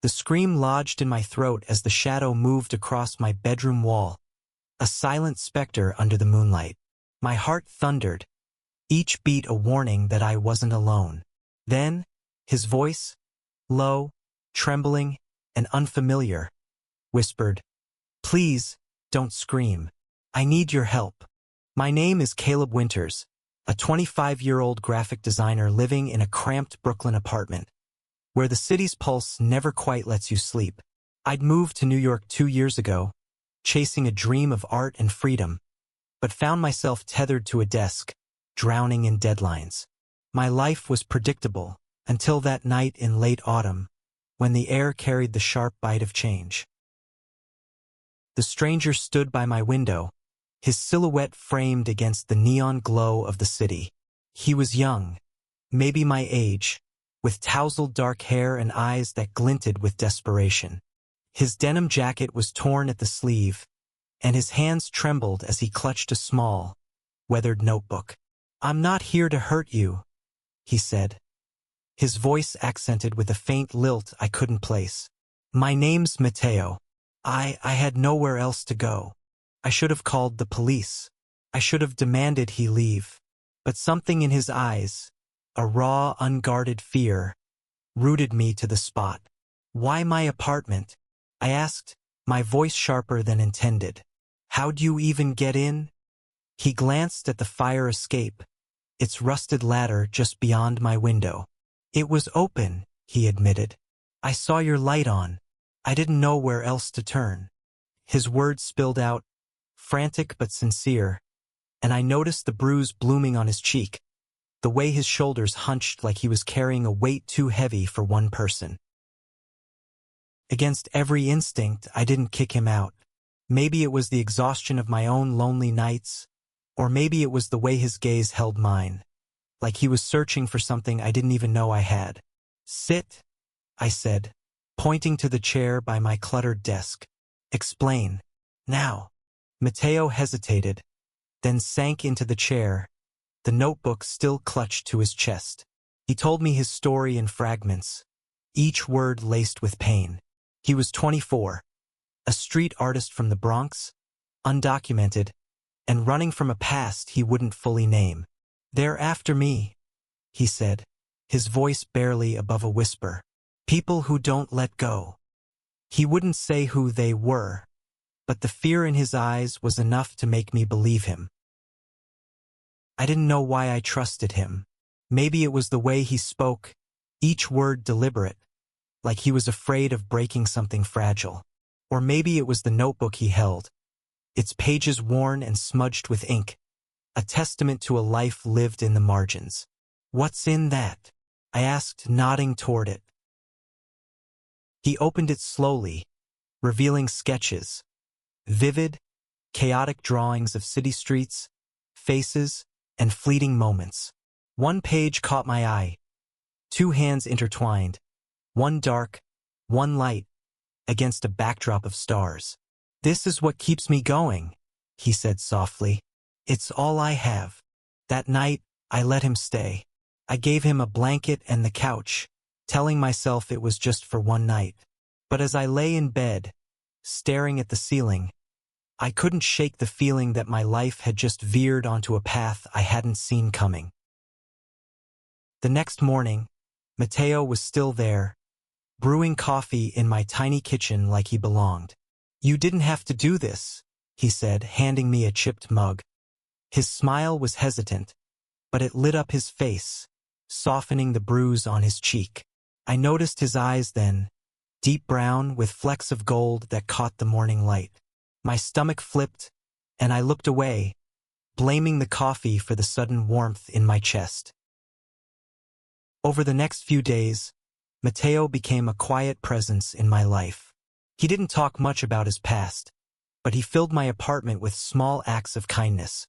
The scream lodged in my throat as the shadow moved across my bedroom wall, a silent specter under the moonlight. My heart thundered, each beat a warning that I wasn't alone. Then, his voice, low, trembling, and unfamiliar, whispered, "Please, don't scream. I need your help. My name is Caleb Winters, a 25-year-old graphic designer living in a cramped Brooklyn apartment, where the city's pulse never quite lets you sleep. I'd moved to New York 2 years ago, chasing a dream of art and freedom, but found myself tethered to a desk, drowning in deadlines. My life was predictable until that night in late autumn, when the air carried the sharp bite of change. The stranger stood by my window, his silhouette framed against the neon glow of the city. He was young, maybe my age, with tousled dark hair and eyes that glinted with desperation. His denim jacket was torn at the sleeve, and his hands trembled as he clutched a small, weathered notebook. "I'm not here to hurt you," he said, his voice accented with a faint lilt I couldn't place. "My name's Mateo. I had nowhere else to go. I should have called the police. I should have demanded he leave. But something in his eyes, a raw, unguarded fear, rooted me to the spot. Why my apartment?" I asked, my voice sharper than intended. "How'd you even get in?" He glanced at the fire escape, its rusted ladder just beyond my window. "It was open," he admitted. "I saw your light on. I didn't know where else to turn." His words spilled out, frantic but sincere, and I noticed the bruise blooming on his cheek, the way his shoulders hunched like he was carrying a weight too heavy for one person. Against every instinct, I didn't kick him out. Maybe it was the exhaustion of my own lonely nights, or maybe it was the way his gaze held mine, like he was searching for something I didn't even know I had. "Sit," I said, pointing to the chair by my cluttered desk. "Explain. Now." Mateo hesitated, then sank into the chair, the notebook still clutched to his chest. He told me his story in fragments, each word laced with pain. He was 24, a street artist from the Bronx, undocumented, and running from a past he wouldn't fully name. "They're after me," he said, his voice barely above a whisper. "People who don't let go." He wouldn't say who they were, but the fear in his eyes was enough to make me believe him. I didn't know why I trusted him. Maybe it was the way he spoke, each word deliberate, like he was afraid of breaking something fragile. Or maybe it was the notebook he held, its pages worn and smudged with ink, a testament to a life lived in the margins. "What's in that?" I asked, nodding toward it. He opened it slowly, revealing sketches, vivid, chaotic drawings of city streets, faces, and fleeting moments. One page caught my eye, 2 hands intertwined, one dark, one light, against a backdrop of stars. "This is what keeps me going," he said softly. "It's all I have." That night, I let him stay. I gave him a blanket and the couch, telling myself it was just for one night. But as I lay in bed, staring at the ceiling, I couldn't shake the feeling that my life had just veered onto a path I hadn't seen coming. The next morning, Mateo was still there, brewing coffee in my tiny kitchen like he belonged. "You didn't have to do this," he said, handing me a chipped mug. His smile was hesitant, but it lit up his face, softening the bruise on his cheek. I noticed his eyes then, deep brown with flecks of gold that caught the morning light. My stomach flipped, and I looked away, blaming the coffee for the sudden warmth in my chest. Over the next few days, Mateo became a quiet presence in my life. He didn't talk much about his past, but he filled my apartment with small acts of kindness.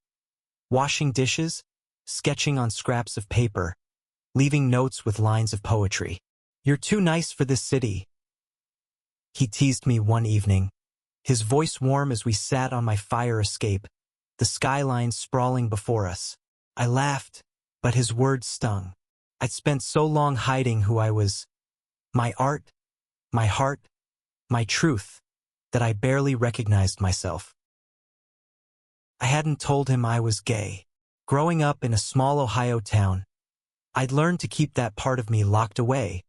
Washing dishes, sketching on scraps of paper, leaving notes with lines of poetry. "You're too nice for this city," he teased me one evening, his voice warm as we sat on my fire escape, the skyline sprawling before us. I laughed, but his words stung. I'd spent so long hiding who I was. My art, my heart, my truth, that I barely recognized myself. I hadn't told him I was gay. Growing up in a small Ohio town, I'd learned to keep that part of me locked away,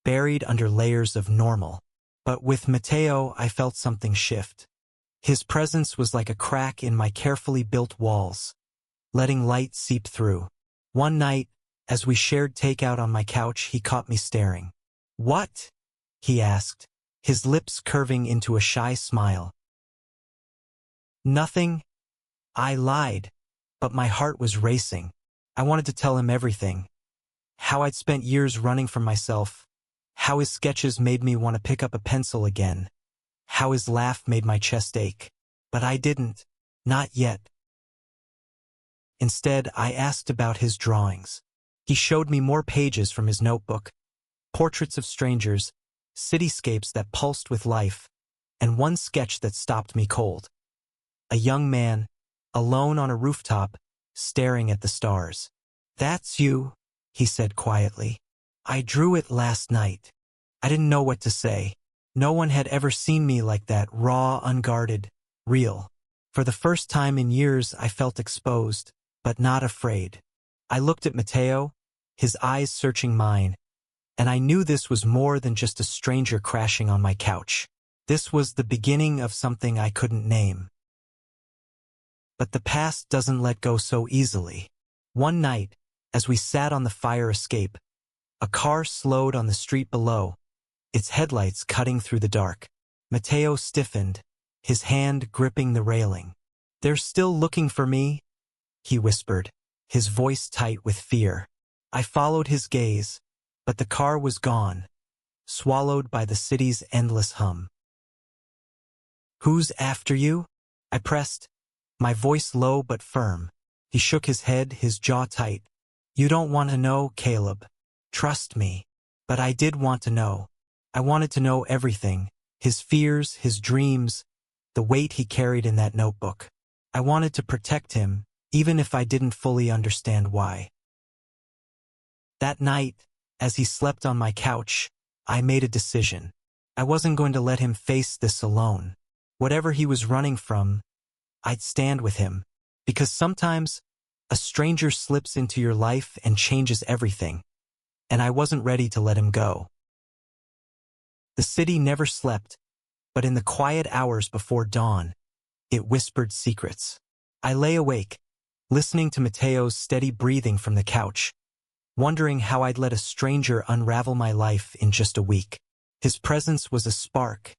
buried under layers of normal. But with Mateo, I felt something shift. His presence was like a crack in my carefully built walls, letting light seep through. One night, as we shared takeout on my couch, he caught me staring. "What?" he asked, his lips curving into a shy smile. "Nothing," I lied, but my heart was racing. I wanted to tell him everything. How I'd spent years running from myself, how his sketches made me want to pick up a pencil again, how his laugh made my chest ache. But I didn't. Not yet. Instead, I asked about his drawings. He showed me more pages from his notebook, portraits of strangers, cityscapes that pulsed with life, and one sketch that stopped me cold. A young man, alone on a rooftop, staring at the stars. "That's you," he said quietly. "I drew it last night." I didn't know what to say. No one had ever seen me like that, raw, unguarded, real. For the first time in years, I felt exposed, but not afraid. I looked at Mateo, his eyes searching mine, and I knew this was more than just a stranger crashing on my couch. This was the beginning of something I couldn't name. But the past doesn't let go so easily. One night, as we sat on the fire escape, a car slowed on the street below, its headlights cutting through the dark. Mateo stiffened, his hand gripping the railing. "They're still looking for me," he whispered, his voice tight with fear. I followed his gaze, but the car was gone, swallowed by the city's endless hum. "Who's after you?" I pressed, my voice low but firm. He shook his head, his jaw tight. "You don't want to know, Caleb. Trust me." But I did want to know. I wanted to know everything, his fears, his dreams, the weight he carried in that notebook. I wanted to protect him, even if I didn't fully understand why. That night, as he slept on my couch, I made a decision. I wasn't going to let him face this alone. Whatever he was running from, I'd stand with him. Because sometimes, a stranger slips into your life and changes everything. And I wasn't ready to let him go. The city never slept, but in the quiet hours before dawn, it whispered secrets. I lay awake, listening to Mateo's steady breathing from the couch, wondering how I'd let a stranger unravel my life in just a week. His presence was a spark,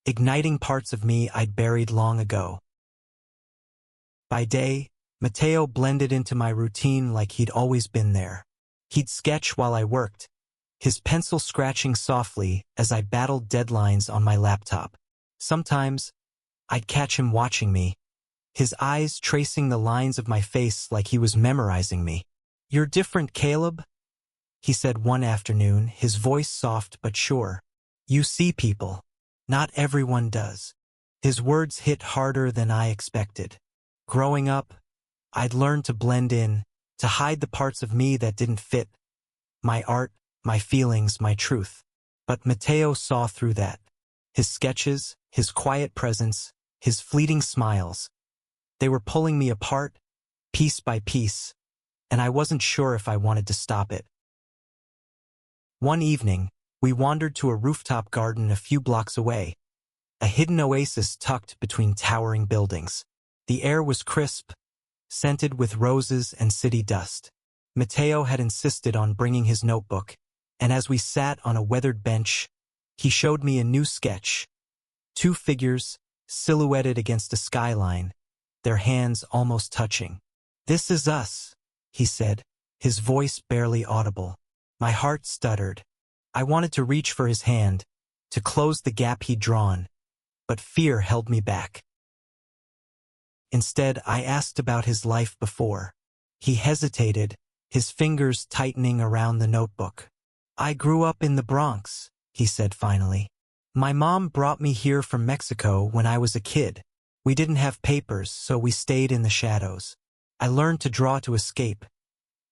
igniting parts of me I'd buried long ago. By day, Mateo blended into my routine like he'd always been there. He'd sketch while I worked, his pencil scratching softly as I battled deadlines on my laptop. Sometimes, I'd catch him watching me, his eyes tracing the lines of my face like he was memorizing me. "You're different, Caleb," he said one afternoon, his voice soft but sure. "You see people. Not everyone does." His words hit harder than I expected. Growing up, I'd learned to blend in, to hide the parts of me that didn't fit. My art, my feelings, my truth. But Mateo saw through that. His sketches, his quiet presence, his fleeting smiles. They were pulling me apart, piece by piece, and I wasn't sure if I wanted to stop it. One evening, we wandered to a rooftop garden a few blocks away, a hidden oasis tucked between towering buildings. The air was crisp, scented with roses and city dust. Mateo had insisted on bringing his notebook, and as we sat on a weathered bench, he showed me a new sketch. Two figures, silhouetted against a skyline, their hands almost touching. "This is us," he said, his voice barely audible. My heart stuttered. I wanted to reach for his hand, to close the gap he'd drawn, but fear held me back. Instead, I asked about his life before. He hesitated, his fingers tightening around the notebook. "I grew up in the Bronx," he said finally. "My mom brought me here from Mexico when I was a kid. We didn't have papers, so we stayed in the shadows. I learned to draw to escape.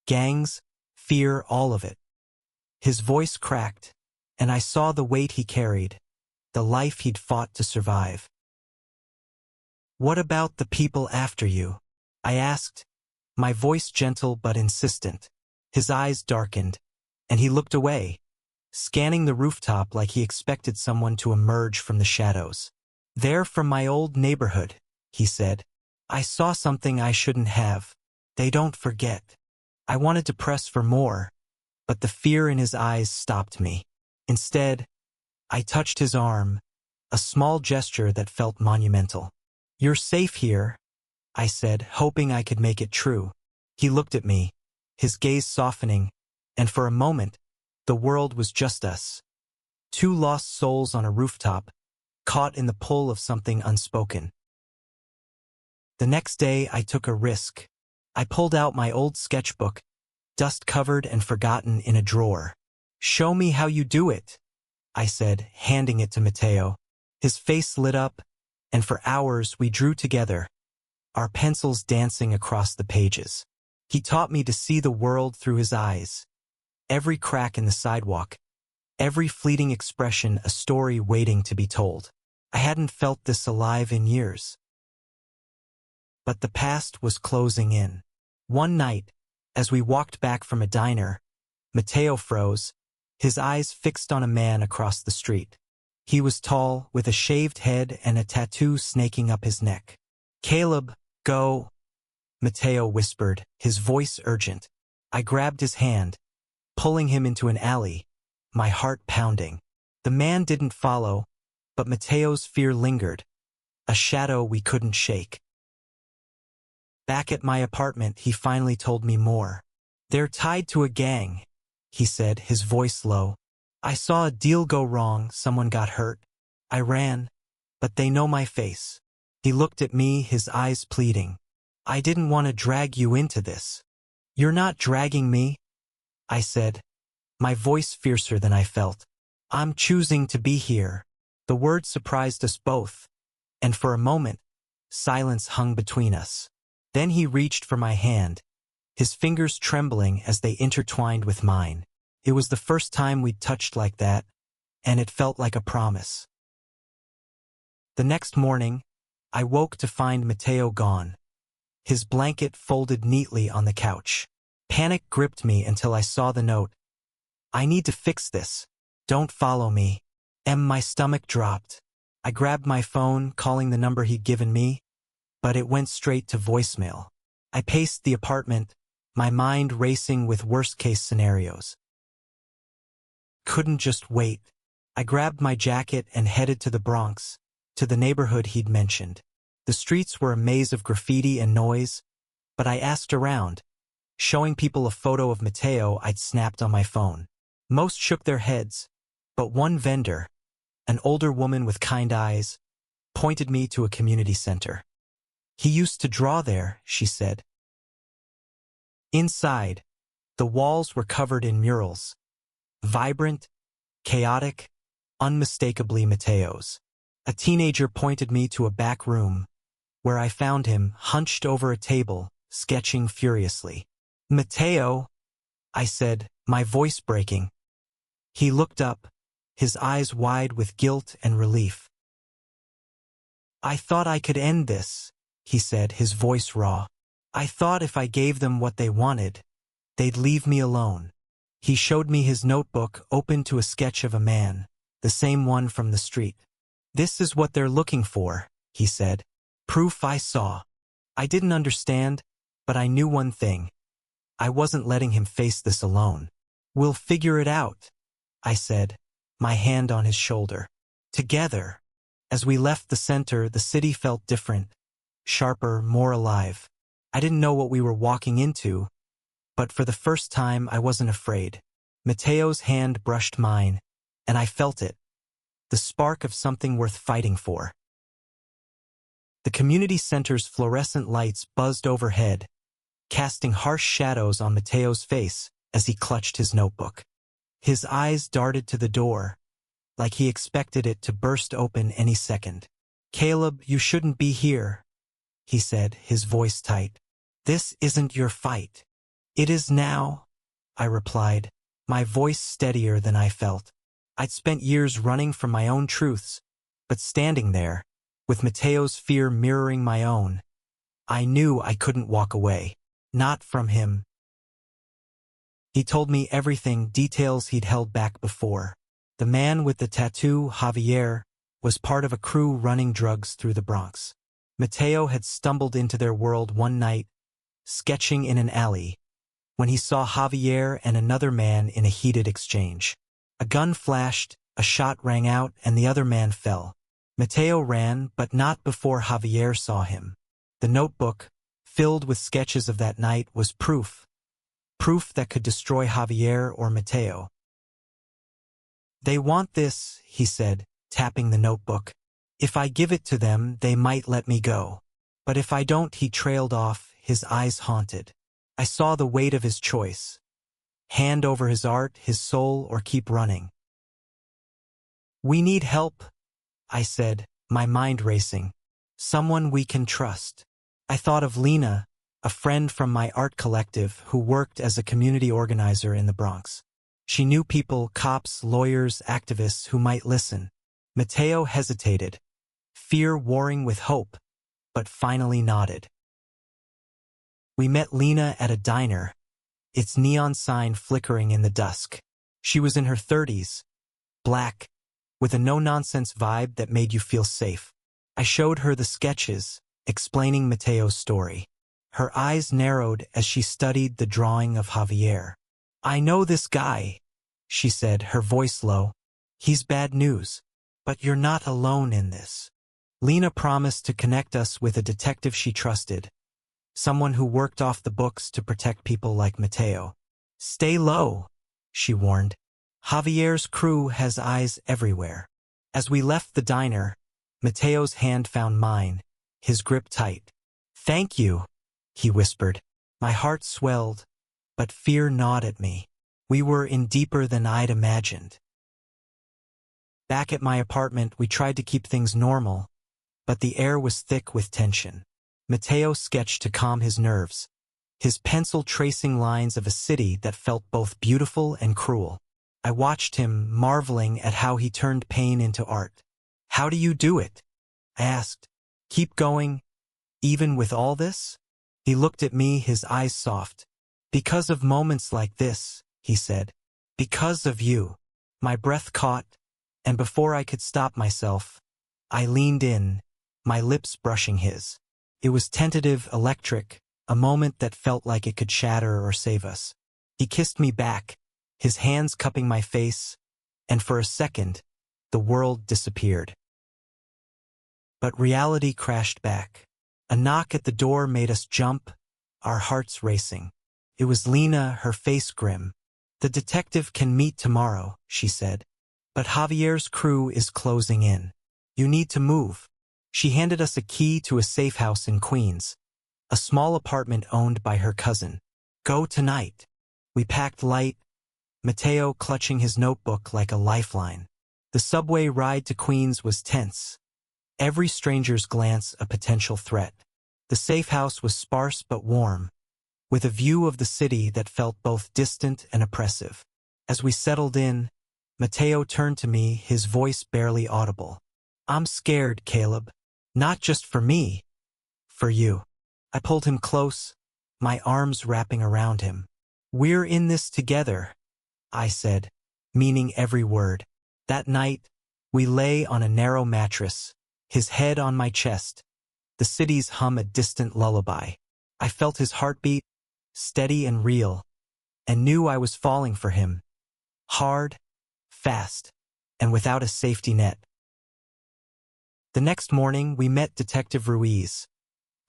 Gangs, fear, all of it." His voice cracked, and I saw the weight he carried, the life he'd fought to survive. "What about the people after you?" I asked, my voice gentle but insistent. His eyes darkened, and he looked away, scanning the rooftop like he expected someone to emerge from the shadows. "They're from my old neighborhood," he said. "I saw something I shouldn't have. They don't forget." I wanted to press for more, but the fear in his eyes stopped me. Instead, I touched his arm, a small gesture that felt monumental. "You're safe here," I said, hoping I could make it true. He looked at me, his gaze softening, and for a moment, the world was just us. Two lost souls on a rooftop, caught in the pull of something unspoken. The next day, I took a risk. I pulled out my old sketchbook, dust-covered and forgotten in a drawer. "Show me how you do it," I said, handing it to Mateo. His face lit up, and for hours we drew together, our pencils dancing across the pages. He taught me to see the world through his eyes. Every crack in the sidewalk, every fleeting expression a story waiting to be told. I hadn't felt this alive in years. But the past was closing in. One night, as we walked back from a diner, Mateo froze, his eyes fixed on a man across the street. He was tall, with a shaved head and a tattoo snaking up his neck. "Caleb, go," Mateo whispered, his voice urgent. I grabbed his hand, pulling him into an alley, my heart pounding. The man didn't follow, but Mateo's fear lingered, a shadow we couldn't shake. Back at my apartment, he finally told me more. "They're tied to a gang," he said, his voice low. "I saw a deal go wrong, someone got hurt. I ran, but they know my face." He looked at me, his eyes pleading. "I didn't want to drag you into this." "You're not dragging me," I said, my voice fiercer than I felt. "I'm choosing to be here." The words surprised us both, and for a moment, silence hung between us. Then he reached for my hand, his fingers trembling as they intertwined with mine. It was the first time we'd touched like that, and it felt like a promise. The next morning, I woke to find Mateo gone, his blanket folded neatly on the couch. Panic gripped me until I saw the note. "I need to fix this. Don't follow me." My stomach dropped. I grabbed my phone, calling the number he'd given me, but it went straight to voicemail. I paced the apartment, my mind racing with worst-case scenarios. Couldn't just wait. I grabbed my jacket and headed to the Bronx, to the neighborhood he'd mentioned. The streets were a maze of graffiti and noise, but I asked around, showing people a photo of Mateo I'd snapped on my phone. Most shook their heads, but one vendor, an older woman with kind eyes, pointed me to a community center. "He used to draw there," she said. Inside, the walls were covered in murals. Vibrant, chaotic, unmistakably Mateo's. A teenager pointed me to a back room, where I found him hunched over a table, sketching furiously. "Mateo," I said, my voice breaking. He looked up, his eyes wide with guilt and relief. "I thought I could end this," he said, his voice raw. "I thought if I gave them what they wanted, they'd leave me alone." He showed me his notebook open to a sketch of a man, the same one from the street. "This is what they're looking for," he said. "Proof I saw." I didn't understand, but I knew one thing. I wasn't letting him face this alone. "We'll figure it out," I said, my hand on his shoulder. Together. As we left the center, the city felt different, sharper, more alive. I didn't know what we were walking into, but for the first time I wasn't afraid. Mateo's hand brushed mine, and I felt it, the spark of something worth fighting for. The community center's fluorescent lights buzzed overhead, casting harsh shadows on Mateo's face as he clutched his notebook. His eyes darted to the door, like he expected it to burst open any second. "Caleb, you shouldn't be here," he said, his voice tight. "This isn't your fight." "It is now," I replied, my voice steadier than I felt. I'd spent years running from my own truths, but standing there, with Mateo's fear mirroring my own, I knew I couldn't walk away. Not from him. He told me everything, details he'd held back before. The man with the tattoo, Javier, was part of a crew running drugs through the Bronx. Mateo had stumbled into their world one night, sketching in an alley, when he saw Javier and another man in a heated exchange. A gun flashed, a shot rang out, and the other man fell. Mateo ran, but not before Javier saw him. The notebook, filled with sketches of that night, was proof that could destroy Javier or Mateo. "They want this," he said, tapping the notebook. "If I give it to them, they might let me go. But if I don't," he trailed off, his eyes haunted. I saw the weight of his choice. Hand over his art, his soul, or keep running. "We need help," I said, my mind racing. "Someone we can trust." I thought of Lena, a friend from my art collective who worked as a community organizer in the Bronx. She knew people, cops, lawyers, activists who might listen. Mateo hesitated, fear warring with hope, but finally nodded. We met Lena at a diner, its neon sign flickering in the dusk. She was in her 30s, black, with a no-nonsense vibe that made you feel safe. I showed her the sketches, explaining Mateo's story. Her eyes narrowed as she studied the drawing of Javier. "I know this guy," she said, her voice low. "He's bad news. But you're not alone in this." Lena promised to connect us with a detective she trusted, someone who worked off the books to protect people like Mateo. "Stay low," she warned. "Javier's crew has eyes everywhere." As we left the diner, Mateo's hand found mine, his grip tight. "Thank you," he whispered. My heart swelled, but fear gnawed at me. We were in deeper than I'd imagined. Back at my apartment, we tried to keep things normal, but the air was thick with tension. Mateo sketched to calm his nerves, his pencil tracing lines of a city that felt both beautiful and cruel. I watched him, marveling at how he turned pain into art. "How do you do it?" I asked. "Keep going, even with all this?" He looked at me, his eyes soft. "Because of moments like this," he said. "Because of you." My breath caught, and before I could stop myself, I leaned in, my lips brushing his. It was tentative, electric, a moment that felt like it could shatter or save us. He kissed me back, his hands cupping my face, and for a second, the world disappeared. But reality crashed back. A knock at the door made us jump, our hearts racing. It was Lena, her face grim. "The detective can meet tomorrow," she said. "But Javier's crew is closing in. You need to move." She handed us a key to a safe house in Queens, a small apartment owned by her cousin. "Go tonight." We packed light, Mateo clutching his notebook like a lifeline. The subway ride to Queens was tense. Every stranger's glance a potential threat. The safe house was sparse but warm, with a view of the city that felt both distant and oppressive. As we settled in, Mateo turned to me, his voice barely audible. "I'm scared, Caleb. Not just for me, for you." I pulled him close, my arms wrapping around him. "We're in this together," I said, meaning every word. That night, we lay on a narrow mattress, his head on my chest, the city's hum a distant lullaby. I felt his heartbeat, steady and real, and knew I was falling for him. Hard, fast, and without a safety net. The next morning, we met Detective Ruiz,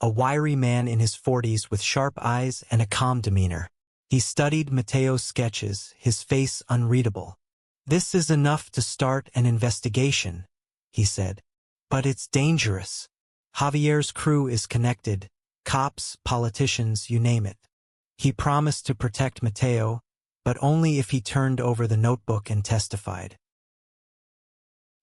a wiry man in his 40s with sharp eyes and a calm demeanor. He studied Mateo's sketches, his face unreadable. "This is enough to start an investigation," he said. "But it's dangerous. Javier's crew is connected, cops, politicians, you name it." He promised to protect Mateo, but only if he turned over the notebook and testified.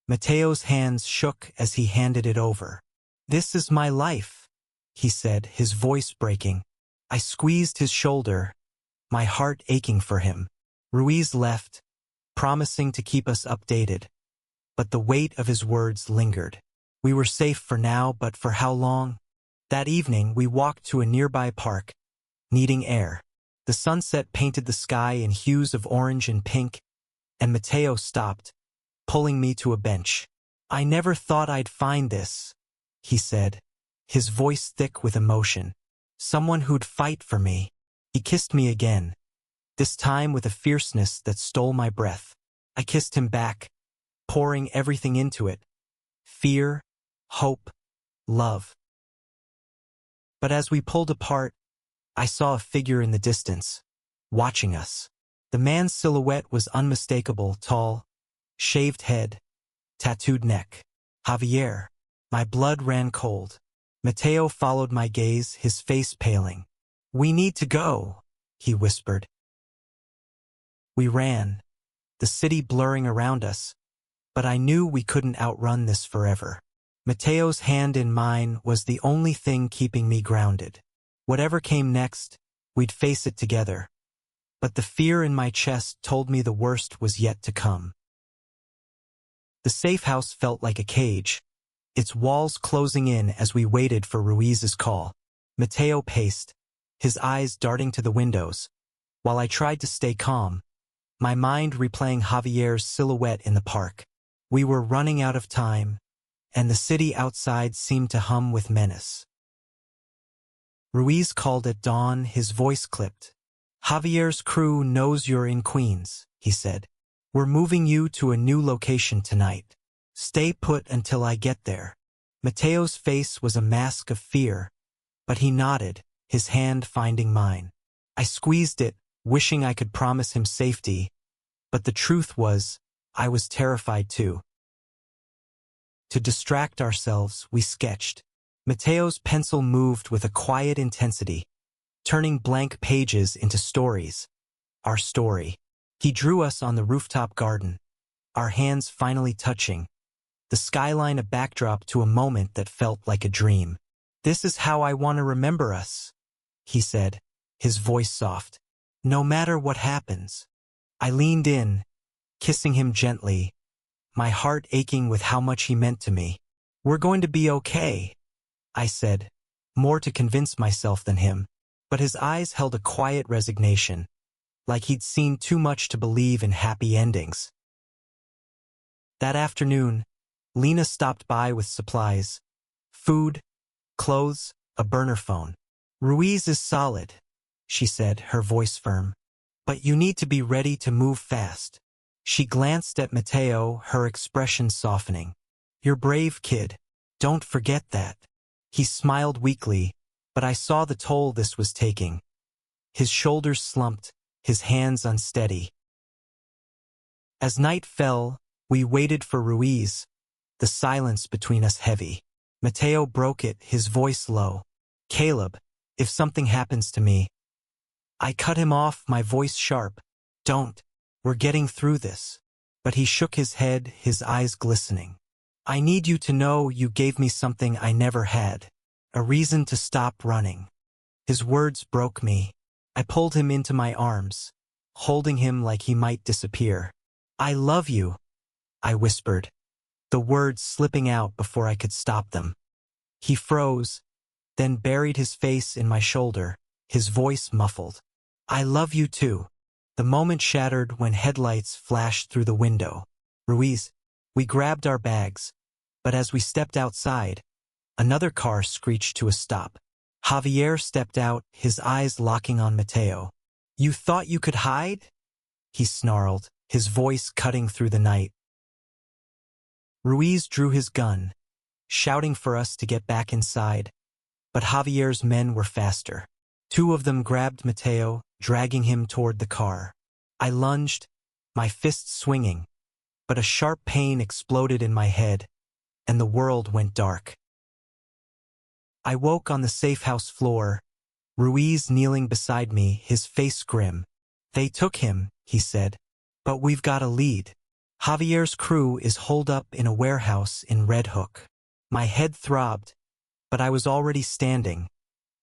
Mateo's hands shook as he handed it over. "This is my life," he said, his voice breaking. I squeezed his shoulder, my heart aching for him. Ruiz left, promising to keep us updated. But the weight of his words lingered. We were safe for now, but for how long? That evening, we walked to a nearby park, needing air. The sunset painted the sky in hues of orange and pink, and Mateo stopped, pulling me to a bench. "I never thought I'd find this," he said, his voice thick with emotion. "Someone who'd fight for me." He kissed me again, this time with a fierceness that stole my breath. I kissed him back, pouring everything into it: fear, hope, love. But as we pulled apart, I saw a figure in the distance, watching us. The man's silhouette was unmistakable: tall, shaved head, tattooed neck. Javier. My blood ran cold. Mateo followed my gaze, his face paling. "We need to go," he whispered. We ran, the city blurring around us, but I knew we couldn't outrun this forever. Mateo's hand in mine was the only thing keeping me grounded. Whatever came next, we'd face it together. But the fear in my chest told me the worst was yet to come. The safe house felt like a cage, its walls closing in as we waited for Ruiz's call. Mateo paced, his eyes darting to the windows, while I tried to stay calm, my mind replaying Javier's silhouette in the park. We were running out of time, and the city outside seemed to hum with menace. Ruiz called at dawn, his voice clipped. "Javier's crew knows you're in Queens," he said. "We're moving you to a new location tonight. Stay put until I get there." Mateo's face was a mask of fear, but he nodded, his hand finding mine. I squeezed it, wishing I could promise him safety, but the truth was, I was terrified too. To distract ourselves, we sketched. Mateo's pencil moved with a quiet intensity, turning blank pages into stories. Our story. He drew us on the rooftop garden, our hands finally touching, the skyline a backdrop to a moment that felt like a dream. "This is how I want to remember us," he said, his voice soft. "No matter what happens." I leaned in, kissing him gently, my heart aching with how much he meant to me. "We're going to be okay," I said, more to convince myself than him, but his eyes held a quiet resignation, like he'd seen too much to believe in happy endings. That afternoon, Lena stopped by with supplies: food, clothes, a burner phone. "Ruiz is solid," she said, her voice firm. "But you need to be ready to move fast." She glanced at Mateo, her expression softening. "You're brave, kid. Don't forget that." He smiled weakly, but I saw the toll this was taking. His shoulders slumped, his hands unsteady. As night fell, we waited for Ruiz, the silence between us heavy. Mateo broke it, his voice low. "Caleb, if something happens to me..." I cut him off, my voice sharp. "Don't. We're getting through this." But he shook his head, his eyes glistening. "I need you to know you gave me something I never had. A reason to stop running." His words broke me. I pulled him into my arms, holding him like he might disappear. "I love you," I whispered, the words slipping out before I could stop them. He froze, then buried his face in my shoulder, his voice muffled. "I love you too." The moment shattered when headlights flashed through the window. "Ruiz." We grabbed our bags, but as we stepped outside, another car screeched to a stop. Javier stepped out, his eyes locking on Mateo. "You thought you could hide?" he snarled, his voice cutting through the night. Ruiz drew his gun, shouting for us to get back inside, but Javier's men were faster. Two of them grabbed Mateo, dragging him toward the car. I lunged, my fists swinging, but a sharp pain exploded in my head, and the world went dark. I woke on the safe house floor, Ruiz kneeling beside me, his face grim. "They took him," he said, "but we've got a lead. Javier's crew is holed up in a warehouse in Red Hook." My head throbbed, but I was already standing,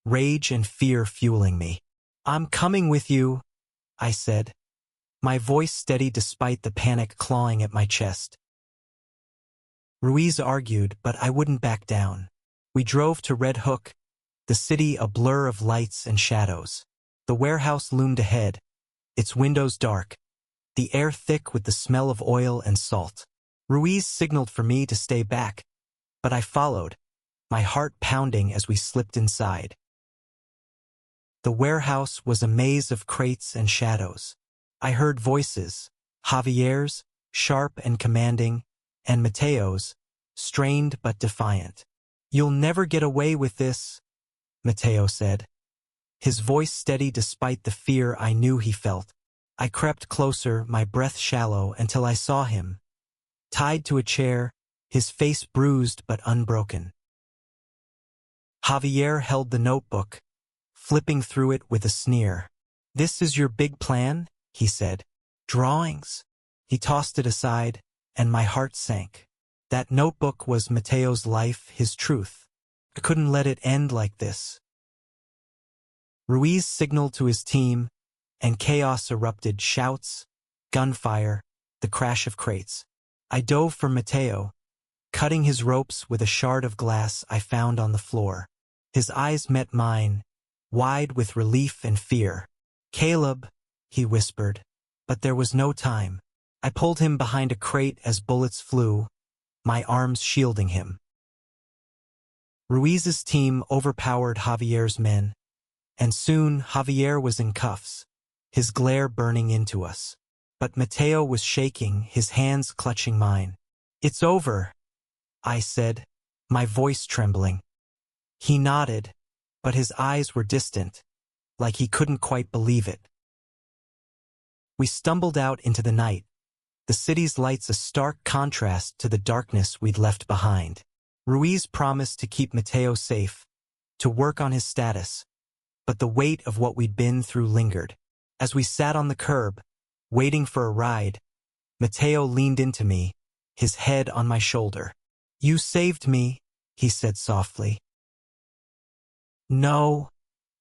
rage and fear fueling me. "I'm coming with you," I said, my voice steady despite the panic clawing at my chest. Ruiz argued, but I wouldn't back down. We drove to Red Hook, the city a blur of lights and shadows. The warehouse loomed ahead, its windows dark, the air thick with the smell of oil and salt. Ruiz signaled for me to stay back, but I followed, my heart pounding as we slipped inside. The warehouse was a maze of crates and shadows. I heard voices, Javier's, sharp and commanding, and Mateo's, strained but defiant. "You'll never get away with this," Mateo said, his voice steady despite the fear I knew he felt. I crept closer, my breath shallow, until I saw him, tied to a chair, his face bruised but unbroken. Javier held the notebook, flipping through it with a sneer. "This is your big plan?" he said. "Drawings?" He tossed it aside, and my heart sank. That notebook was Mateo's life, his truth. I couldn't let it end like this. Ruiz signaled to his team, and chaos erupted, shouts, gunfire, the crash of crates. I dove for Mateo, cutting his ropes with a shard of glass I found on the floor. His eyes met mine, wide with relief and fear. "Caleb," he whispered, but there was no time. I pulled him behind a crate as bullets flew, my arms shielding him. Ruiz's team overpowered Javier's men, and soon Javier was in cuffs, his glare burning into us. But Mateo was shaking, his hands clutching mine. "It's over," I said, my voice trembling. He nodded, but his eyes were distant, like he couldn't quite believe it. We stumbled out into the night, the city's lights a stark contrast to the darkness we'd left behind. Ruiz promised to keep Mateo safe, to work on his status, but the weight of what we'd been through lingered. As we sat on the curb, waiting for a ride, Mateo leaned into me, his head on my shoulder. "You saved me," he said softly. "No,"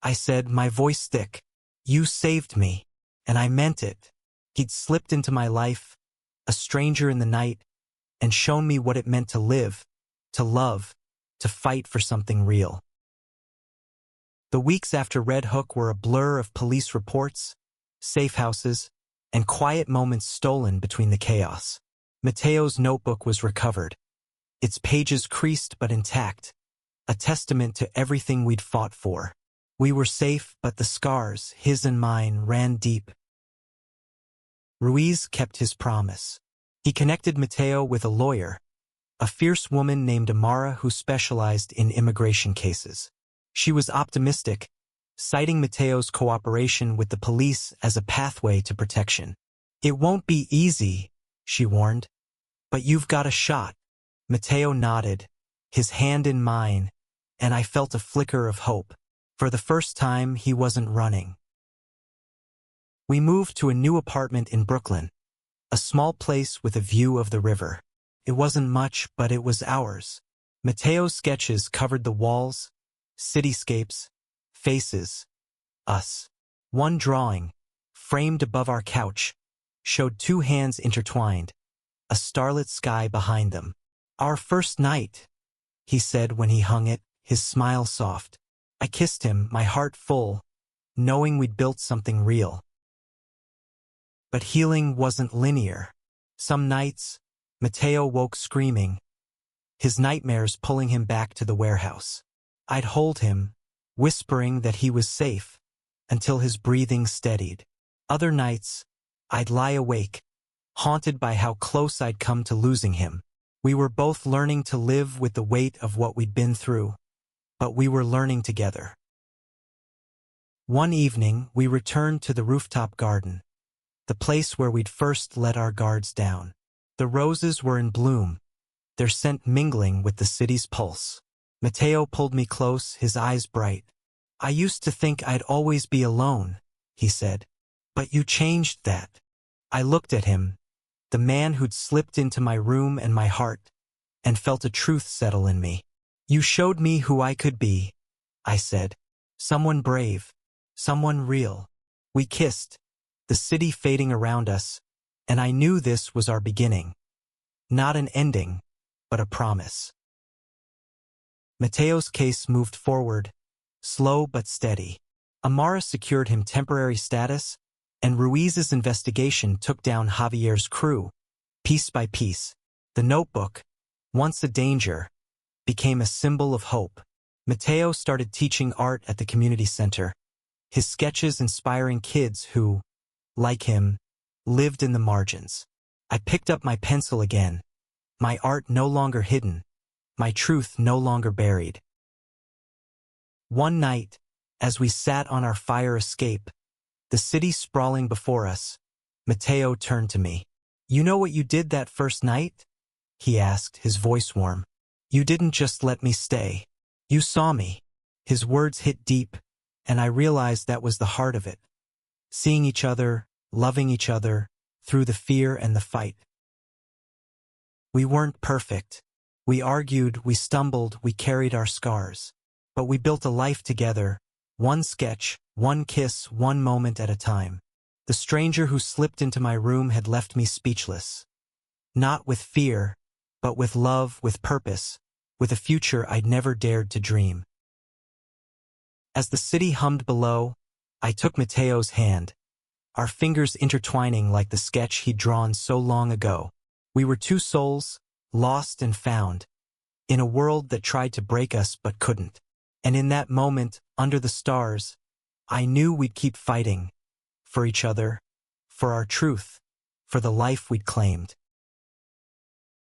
I said, my voice thick. "You saved me, and I meant it." He'd slipped into my life, a stranger in the night, and shown me what it meant to live, to love, to fight for something real. The weeks after Red Hook were a blur of police reports, safe houses, and quiet moments stolen between the chaos. Mateo's notebook was recovered, its pages creased but intact, a testament to everything we'd fought for. We were safe, but the scars, his and mine, ran deep. Ruiz kept his promise. He connected Mateo with a lawyer, a fierce woman named Amara who specialized in immigration cases. She was optimistic, citing Mateo's cooperation with the police as a pathway to protection. "It won't be easy," she warned, "but you've got a shot." Mateo nodded, his hand in mine, and I felt a flicker of hope. For the first time, he wasn't running. We moved to a new apartment in Brooklyn, a small place with a view of the river. It wasn't much, but it was ours. Mateo's sketches covered the walls, cityscapes, faces, us. One drawing, framed above our couch, showed two hands intertwined, a starlit sky behind them. "Our first night," he said when he hung it, his smile soft. I kissed him, my heart full, knowing we'd built something real. But healing wasn't linear. Some nights, Mateo woke screaming, his nightmares pulling him back to the warehouse. I'd hold him, whispering that he was safe, until his breathing steadied. Other nights, I'd lie awake, haunted by how close I'd come to losing him. We were both learning to live with the weight of what we'd been through, but we were learning together. One evening, we returned to the rooftop garden, the place where we'd first let our guards down. The roses were in bloom, their scent mingling with the city's pulse. Mateo pulled me close, his eyes bright. "I used to think I'd always be alone," he said. "But you changed that." I looked at him, the man who'd slipped into my room and my heart, and felt a truth settle in me. "You showed me who I could be," I said. "Someone brave, someone real." We kissed, the city fading around us, and I knew this was our beginning. Not an ending, but a promise. Mateo's case moved forward, slow but steady. Amara secured him temporary status, and Ruiz's investigation took down Javier's crew. Piece by piece, the notebook, once a danger, became a symbol of hope. Mateo started teaching art at the community center, his sketches inspiring kids who, like him, lived in the margins. I picked up my pencil again, my art no longer hidden, my truth no longer buried. One night, as we sat on our fire escape, the city sprawling before us, Mateo turned to me. "You know what you did that first night?" he asked, his voice warm. "You didn't just let me stay. You saw me." His words hit deep, and I realized that was the heart of it. Seeing each other, loving each other, through the fear and the fight. We weren't perfect. We argued, we stumbled, we carried our scars. But we built a life together, one sketch, one kiss, one moment at a time. The stranger who slipped into my room had left me speechless. Not with fear, but with love, with purpose, with a future I'd never dared to dream. As the city hummed below, I took Mateo's hand, our fingers intertwining like the sketch he'd drawn so long ago. We were two souls, lost and found, in a world that tried to break us but couldn't. And in that moment, under the stars, I knew we'd keep fighting. For each other, for our truth, for the life we'd claimed.